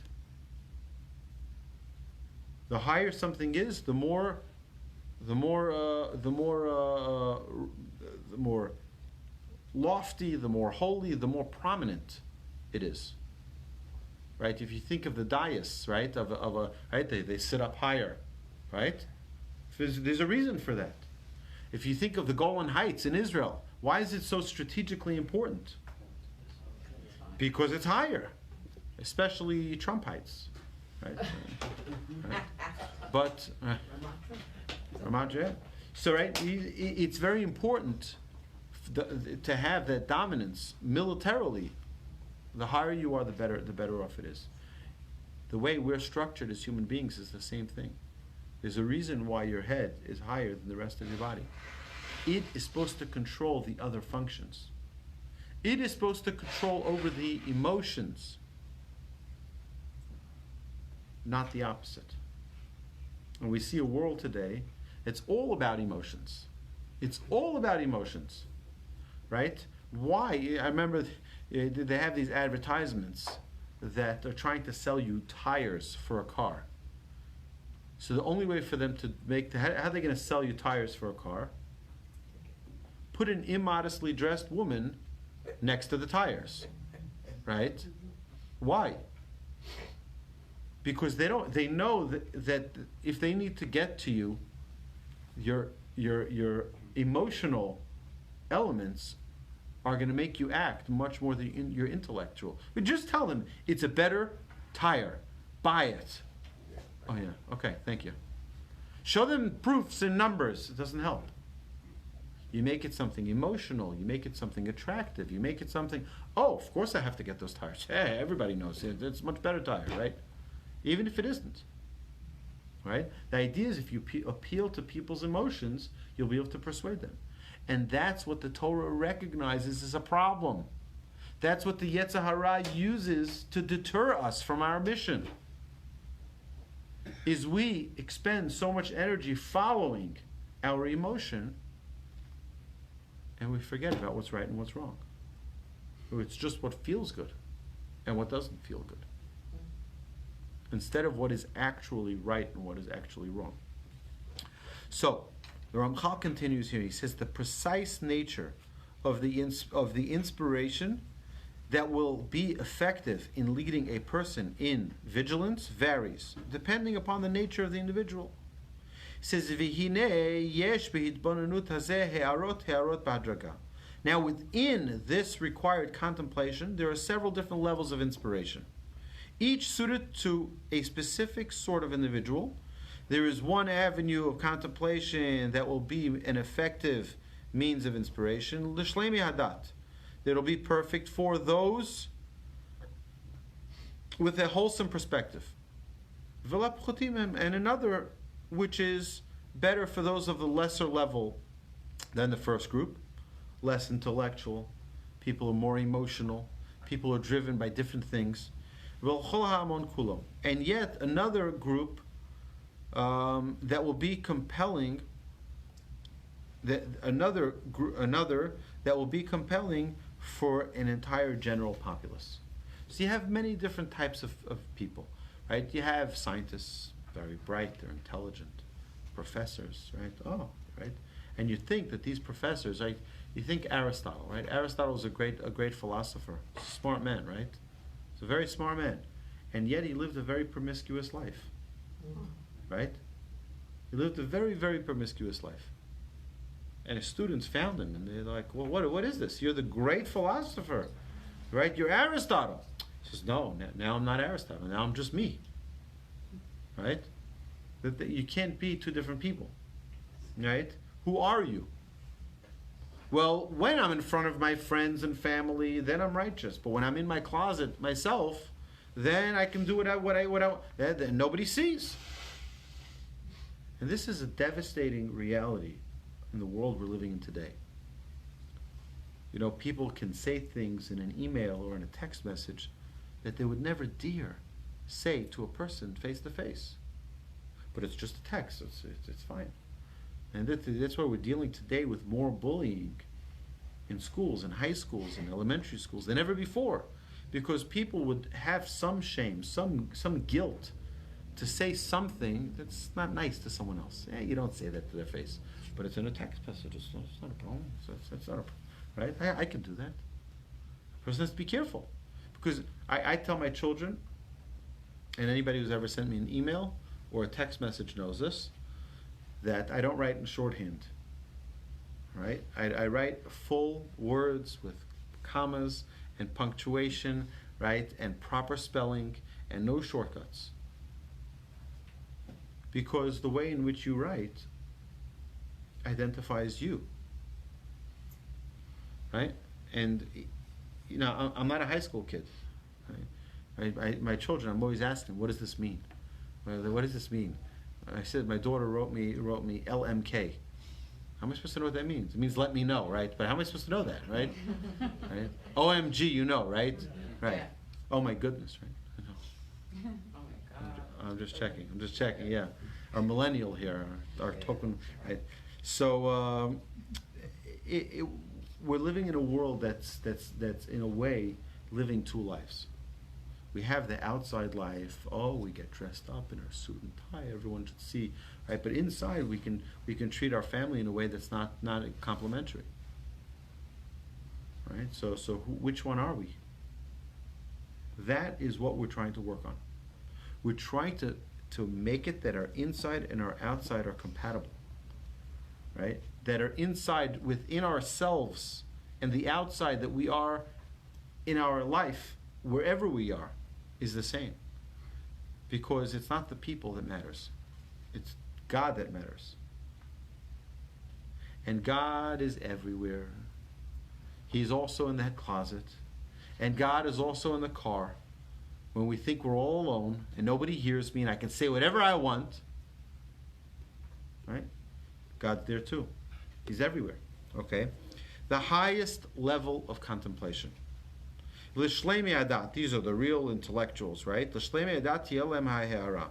The higher something is, the more lofty, the more holy, the more prominent it is. right? If you think of the dais, right, right, they sit up higher, right? There's a reason for that. If you think of the Golan Heights in Israel, why is it so strategically important? Because it's higher, especially Trump Heights, right? Right? But so right, it's very important to have that dominance militarily. The higher you are, the better off it is. The way we're structured as human beings is the same thing. There's a reason why your head is higher than the rest of your body. It is supposed to control the other functions. It is supposed to control over the emotions, not the opposite. And we see a world today that's all about emotions. It's all about emotions, right? Why? I remember they have these advertisements that are trying to sell you tires for a car. So the only way for them to how are they going to sell you tires for a car? Put an immodestly dressed woman next to the tires, right? Why? Because they know that if they need to get to you, your emotional elements are going to make you act much more than your intellectual. But just tell them it's a better tire. Buy it. Oh yeah. Okay. Thank you. Show them proofs and numbers. It doesn't help. You make it something emotional. You make it something attractive. You make it something. Oh, of course I have to get those tires. Hey, everybody knows it's a much better tire, right? Even if it isn't. Right? The idea is if you appeal to people's emotions, you'll be able to persuade them. And that's what the Torah recognizes as a problem. That's what the Yetzer Hara uses to deter us from our mission. Is we expend so much energy following our emotion, and we forget about what's right and what's wrong. It's just what feels good and what doesn't feel good, instead of what is actually right and what is actually wrong. So, the Ramchal continues here. He says the precise nature of the inspiration that will be effective in leading a person in vigilance varies depending upon the nature of the individual. He says, "V'hinei yesh behitbonenut hazeh he'arot b'hadraga." Now, within this required contemplation, there are several different levels of inspiration, each suited to a specific sort of individual. There is one avenue of contemplation that will be an effective means of inspiration, l'shlemi hadat, that will be perfect for those with a wholesome perspective, and another which is better for those of the lesser level than the first group, less intellectual, people are more emotional, people are driven by different things, and yet another group that will be compelling, another that will be compelling for an entire general populace. So you have many different types of people, right? You have scientists, very bright, they're intelligent, professors, right? Oh, right. And you think that these professors, right? You think Aristotle, right? Aristotle is a great philosopher, smart man, right? He's a very smart man, and yet he lived a very promiscuous life. Right? He lived a very, very promiscuous life. And his students found him, and they're like, well, what is this? You're the great philosopher, right? You're Aristotle. He says, no, now I'm not Aristotle. Now I'm just me. Right? That you can't be two different people. Right? Who are you? Well, when I'm in front of my friends and family, then I'm righteous. But when I'm in my closet myself, then I can do what I nobody sees. And this is a devastating reality in the world we're living in today. You know, people can say things in an email or in a text message that they would never dare say to a person face to face. But it's just a text, it's fine. And that's why we're dealing today with more bullying in schools, in high schools, in elementary schools than ever before. Because people would have some shame, some guilt to say something that's not nice to someone else. Yeah, you don't say that to their face. But it's in a text message. It's not a problem. It's not a problem. Right? I can do that. A person has to be careful. Because I tell my children, and anybody who's ever sent me an email or a text message knows this, that I don't write in shorthand. Right? I write full words with commas and punctuation, right, and proper spelling and no shortcuts. Because the way in which you write identifies you. Right? And, you know, I'm not a high school kid. Right? My children, I'm always asking, what does this mean? What does this mean? I said, my daughter wrote me LMK. How am I supposed to know what that means? It means let me know, right? But how am I supposed to know that, right? Right? OMG, you know, right? Right. Yeah. Oh my goodness, right? I know. Oh my God. I'm just checking, yeah. Our millennial here, our token, right? So we're living in a world that's in a way living two lives. We have the outside life. Oh, we get dressed up in our suit and tie. Everyone should see, right? But inside, we can treat our family in a way that's not complimentary, right? So which one are we? That is what we're trying to work on. We're trying to make it that our inside and our outside are compatible, right? That our inside within ourselves and the outside that we are in our life, wherever we are, is the same. Because it's not the people that matters. It's God that matters. And God is everywhere. He's also in that closet. And God is also in the car. When we think we're all alone and nobody hears me and I can say whatever I want, right? God's there too. He's everywhere. Okay? The highest level of contemplation. L'shlemi adat, these are the real intellectuals, right? L'shlemi adat yelem ha'ha'ara.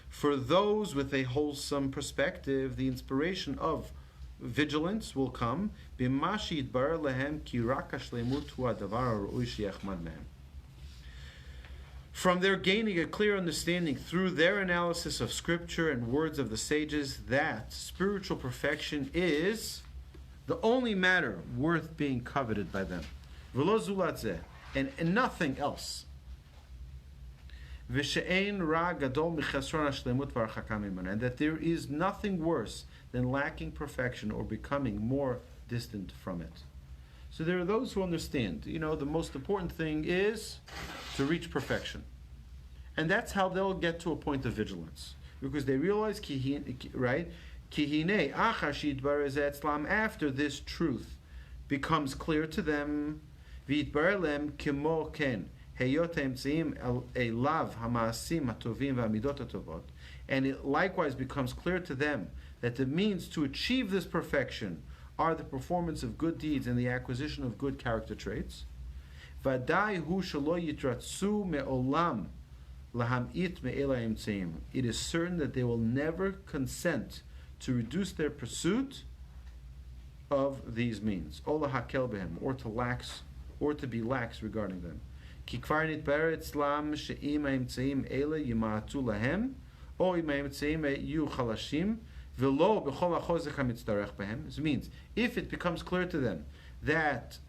For those with a wholesome perspective, the inspiration of vigilance will come. B'mashi yitbarer lehem ki rak hashlemut hu hadavar ha'ra'ui she'yachmad mehem. From their gaining a clear understanding through their analysis of scripture and words of the sages, that spiritual perfection is the only matter worth being coveted by them. V'lo zulat zeh. And nothing else. And that there is nothing worse than lacking perfection or becoming more distant from it. So there are those who understand, the most important thing is to reach perfection. And that's how they'll get to a point of vigilance. Because they realize, right? After this truth becomes clear to them, ויתברר להם כמו כן היות האמצעים אליו המעשים הטובים והמידות הטובות, and it likewise becomes clear to them that the means to achieve this perfection are the performance of good deeds and the acquisition of good character traits. ודאי הוא שלא יתרצו מעולם להמעיט מאלה האמצעים. It is certain that they will never consent to reduce their pursuit of these means, או להקל בהם, or to be lax regarding them. כי כבר נתברר אצלם שאם האמצעים אלה ימעטו להם, או אם האמצעים יהיו חלשים, ולא בכל החוזק המצטרך בהם. This means, if it becomes clear to them that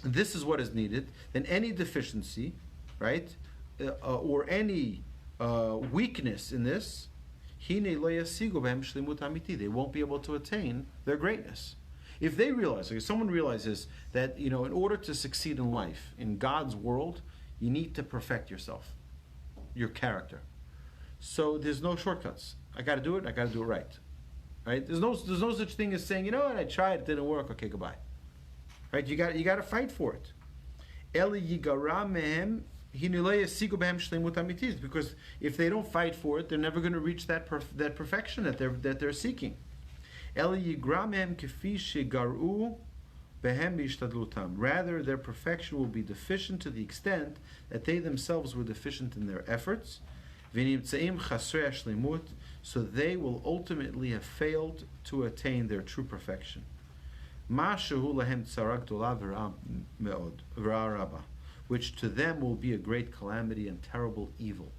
this is what is needed, then any deficiency, right, or any weakness in this, הנה לא ישיגו בהם שלמות אמיתית. They won't be able to attain their greatness. If they realize, if someone realizes that, in order to succeed in life, in God's world, you need to perfect yourself, your character. So there's no shortcuts. I got to do it right. Right? There's no such thing as saying, I tried, it didn't work, okay, goodbye. Right? You got to fight for it. Because if they don't fight for it, they're never going to reach that perfection that they're seeking. Rather, their perfection will be deficient to the extent that they themselves were deficient in their efforts. So they will ultimately have failed to attain their true perfection. Which to them will be a great calamity and terrible evil.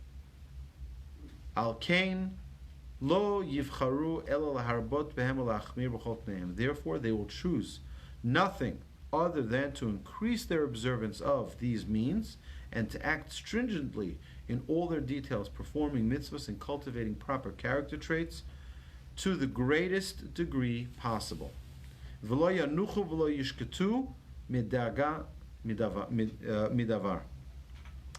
Therefore, they will choose nothing other than to increase their observance of these means and to act stringently in all their details, performing mitzvahs and cultivating proper character traits to the greatest degree possible. V'lo yanuchu v'lo yishketu midavar.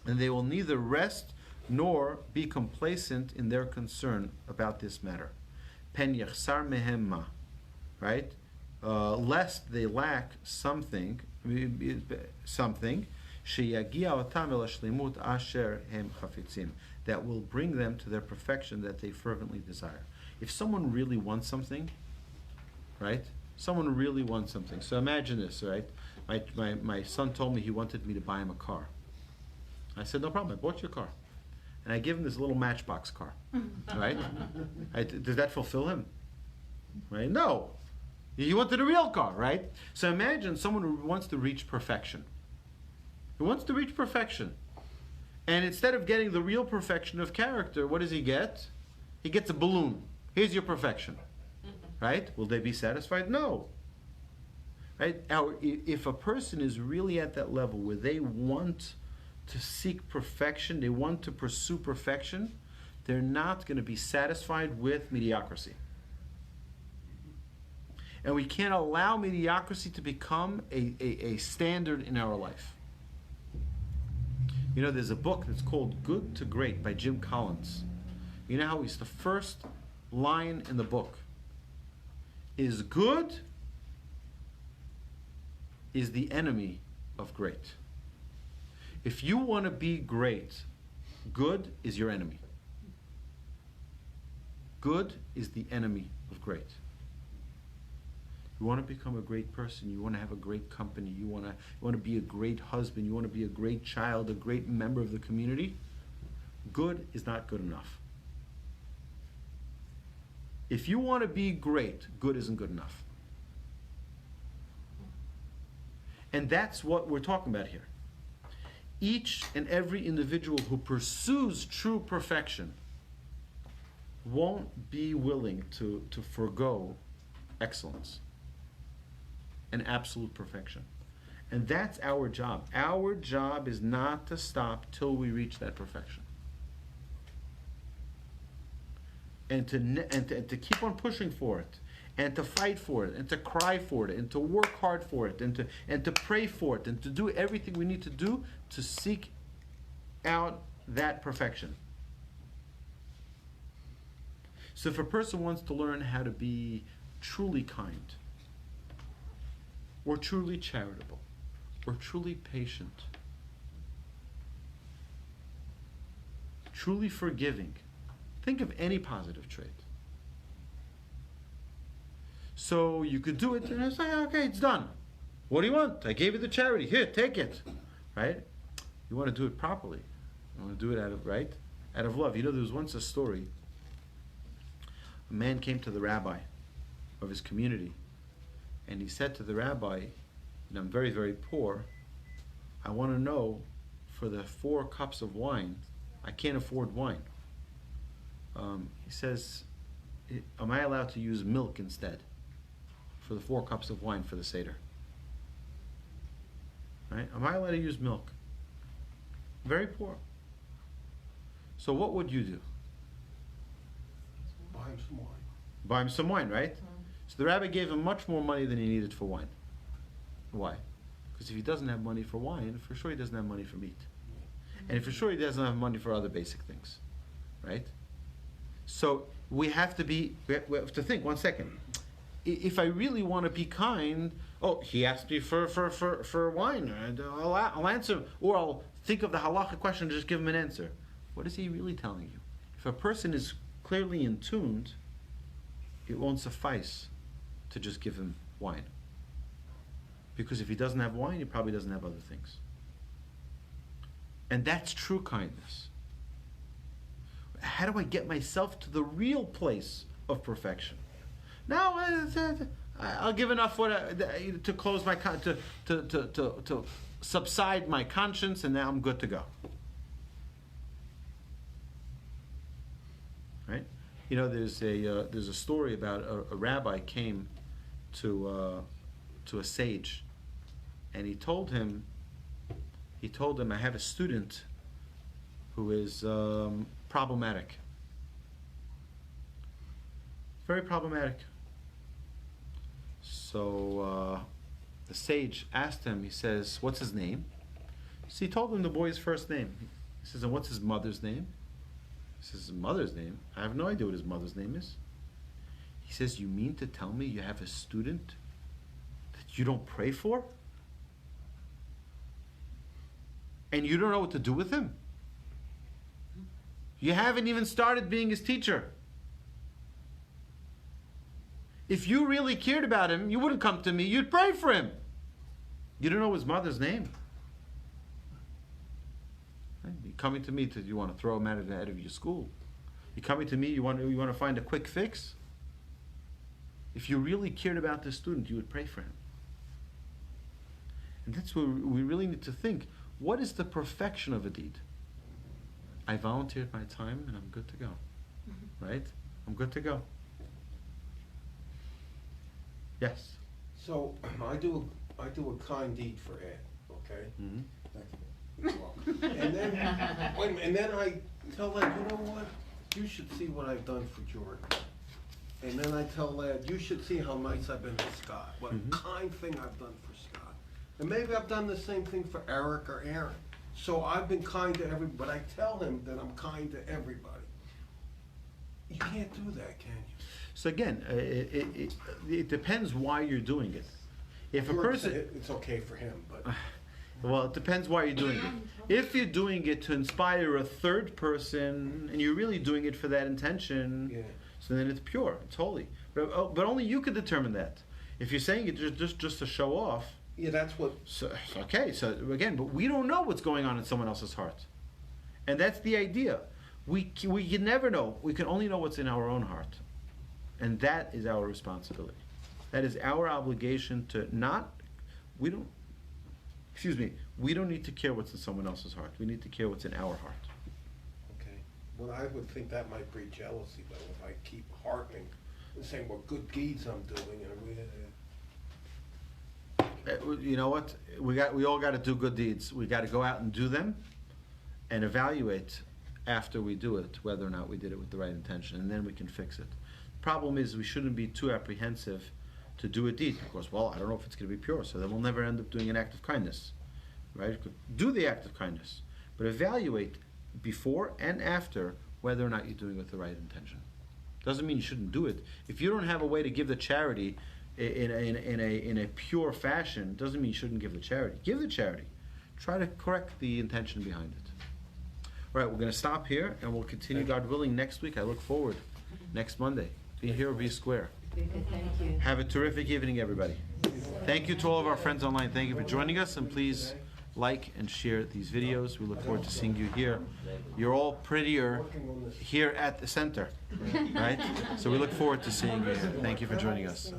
And they will neither rest nor be complacent in their concern about this matter. Pen yachsar mehem ma, right? Lest they lack something, sheyagia otam el hashlemut asher hem chafitzim, that will bring them to their perfection that they fervently desire. If someone really wants something, right? Someone really wants something. So imagine this, right? My son told me he wanted me to buy him a car. I said, no problem, I bought you a car. And I give him this little matchbox car, right? Does that fulfill him? Right? No. He wanted a real car, right? So imagine someone who wants to reach perfection. He wants to reach perfection. And instead of getting the real perfection of character, what does he get? He gets a balloon. Here's your perfection. Right? Will they be satisfied? No. Right? If a person is really at that level where they want to seek perfection, they want to pursue perfection, they're not going to be satisfied with mediocrity. And we can't allow mediocrity to become a standard in our life. You know, there's a book that's called Good to Great by Jim Collins. You know how it's the first line in the book is good is the enemy of great. If you want to be great, good is your enemy. Good is the enemy of great. You want to become a great person, you want to have a great company, you want to be a great husband, you want to be a great child, a great member of the community, good is not good enough. If you want to be great, good isn't good enough. And that's what we're talking about here. Each and every individual who pursues true perfection won't be willing to forego excellence and absolute perfection. And that's our job. Our job is not to stop till we reach that perfection. And to keep on pushing for it, and to fight for it, and to cry for it, and to work hard for it, and to pray for it, and to do everything we need to do to seek out that perfection. So if a person wants to learn how to be truly kind, or truly charitable, or truly patient, truly forgiving, think of any positive trait. So you could do it and it's like, okay, it's done. What do you want? I gave you the charity. Here, take it. Right? You want to do it properly. You want to do it out of love. You know, there was once a story. A man came to the rabbi of his community and he said to the rabbi, I'm very, very poor. I want to know, for the 4 cups of wine, I can't afford wine. He says, am I allowed to use milk instead for the 4 cups of wine for the Seder? Right? Am I allowed to use milk? Very poor. So what would you do? Buy him some wine. Buy him some wine, right? So the rabbi gave him much more money than he needed for wine. Why? Because if he doesn't have money for wine, for sure he doesn't have money for meat. And for sure he doesn't have money for other basic things. Right? So we have to think, 1 second. If I really want to be kind, he asked me for wine, and I'll answer, or I'll think of the halachic question and just give him an answer. What is he really telling you? If a person is clearly in tuned, it won't suffice to just give him wine. Because if he doesn't have wine, he probably doesn't have other things. And that's true kindness. How do I get myself to the real place of perfection? Now, I'll give enough to close my to subside my conscience, and now I'm good to go. Right? You know, there's a story about a rabbi came to a sage, and he told him He told him, I have a student who is problematic. Very problematic. So the sage asked him, he says, what's his name? So he told him the boy's first name. He says, and what's his mother's name? He says, his mother's name? I have no idea what his mother's name is. He says, you mean to tell me you have a student that you don't pray for? And you don't know what to do with him? You haven't even started being his teacher. If you really cared about him, you wouldn't come to me, you'd pray for him. You don't know his mother's name. You're coming to me, you want to throw him out of your school. You're coming to me, you want to find a quick fix. If you really cared about this student, you would pray for him. And that's where we really need to think. What is the perfection of a deed? I volunteered my time and I'm good to go. Right? I'm good to go. Yes? So I do a kind deed for Ed, okay? Mm-hmm. Thank you. You're welcome. And then, wait a minute, and then I tell Ed, you know what? You should see what I've done for Jordan. And then I tell Ed, you should see how nice I've been to Scott. What a kind thing I've done for Scott. And maybe I've done the same thing for Eric or Aaron. So I've been kind to everybody, but I tell him that I'm kind to everybody. You can't do that, can you? So again, it depends why you're doing it. If a person, it's okay for him, but well, it depends why you're doing it. If you're doing it to inspire a third person, and you're really doing it for that intention, yeah. So then it's pure, it's holy. But only you can determine that. If you're saying it just to show off, yeah, that's what. So okay, so again, but we don't know what's going on in someone else's heart, and that's the idea. We can never know. We can only know what's in our own heart. And that is our responsibility. That is our obligation to we don't need to care what's in someone else's heart. We need to care what's in our heart. Okay. Well, I would think that might breed jealousy, though, if I keep harping and saying what good deeds I'm doing. And You know what? We all got to do good deeds. We got to go out and do them and evaluate after we do it whether or not we did it with the right intention, and then we can fix it. Problem is, we shouldn't be too apprehensive to do a deed because, well, I don't know if it's going to be pure, so then we'll never end up doing an act of kindness, right? Do the act of kindness, but evaluate before and after whether or not you're doing it with the right intention. Doesn't mean you shouldn't do it. If you don't have a way to give the charity in a pure fashion, doesn't mean you shouldn't give the charity. Give the charity. Try to correct the intention behind it. All right, we're going to stop here, and we'll continue, God willing, next week. I look forward. Next Monday. Be here or be square. Thank you. Have a terrific evening, everybody. Thank you to all of our friends online. Thank you for joining us, and please like and share these videos. We look forward to seeing you here. You're all prettier here at the center, right? So we look forward to seeing you here. Thank you for joining us.